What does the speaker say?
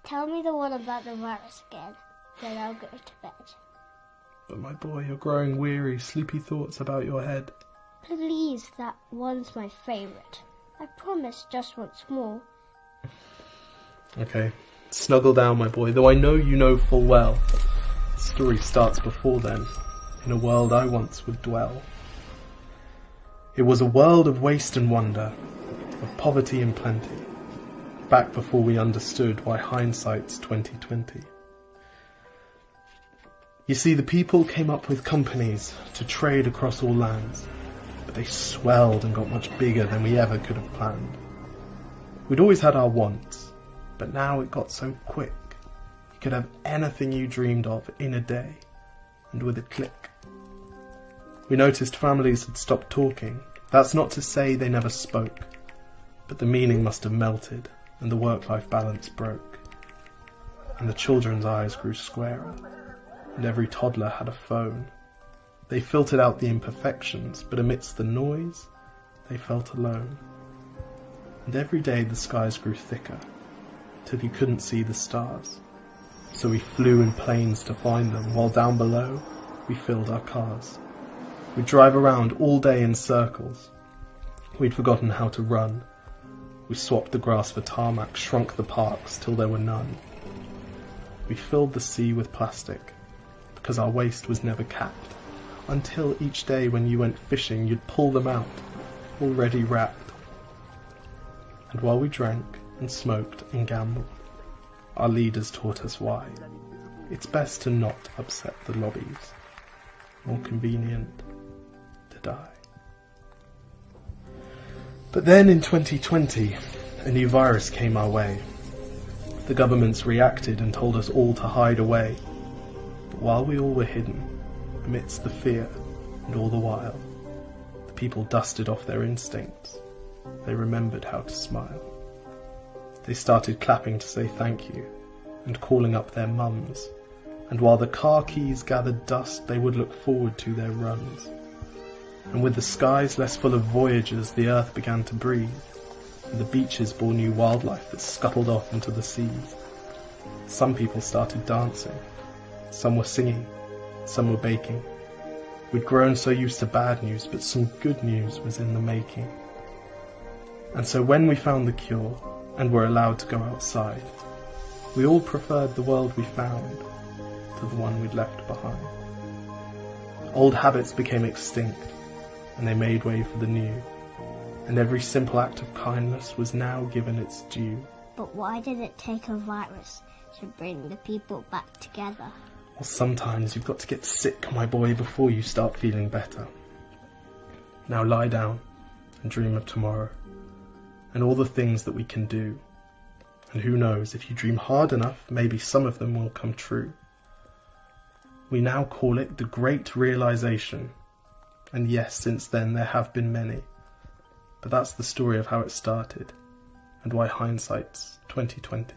Tell me the one about the virus again, then I'll go to bed. But my boy, you're growing weary, sleepy thoughts about your head. Please, that one's my favourite. I promise just once more. Okay, snuggle down, my boy, though I know you know full well. The story starts before then, in a world I once would dwell. It was a world of waste and wonder, of poverty and plenty, back before we understood why hindsight's 2020. You see, the people came up with companies to trade across all lands, but they swelled and got much bigger than we ever could have planned. We'd always had our wants, but now it got so quick. You could have anything you dreamed of in a day, and with a click. We noticed families had stopped talking. That's not to say they never spoke, but the meaning must have melted, and the work-life balance broke. And the children's eyes grew squarer, and every toddler had a phone. They filtered out the imperfections, but amidst the noise, they felt alone. And every day the skies grew thicker, till you couldn't see the stars. So we flew in planes to find them, while down below we filled our cars. We'd drive around all day in circles. We'd forgotten how to run. We swapped the grass for tarmac, shrunk the parks till there were none. We filled the sea with plastic, because our waste was never capped, until each day when you went fishing you'd pull them out, already wrapped. And while we drank and smoked and gambled, our leaders taught us why. It's best to not upset the lobbies, more convenient to die. But then in 2020, a new virus came our way. The governments reacted and told us all to hide away. But while we all were hidden, amidst the fear and all the while, the people dusted off their instincts. They remembered how to smile. They started clapping to say thank you and calling up their mums. And while the car keys gathered dust, they would look forward to their runs. And with the skies less full of voyagers, the earth began to breathe, and the beaches bore new wildlife that scuttled off into the seas. Some people started dancing, some were singing, some were baking. We'd grown so used to bad news, but some good news was in the making. And so when we found the cure, and were allowed to go outside, we all preferred the world we found to the one we'd left behind. Old habits became extinct, and they made way for the new, and every simple act of kindness was now given its due. But why did it take a virus to bring the people back together? Well, sometimes you've got to get sick, my boy, before you start feeling better. Now lie down and dream of tomorrow, and all the things that we can do. And who knows, if you dream hard enough, maybe some of them will come true. We now call it the Great Realization. And yes, since then there have been many. But that's the story of how it started, and why hindsight's 2020.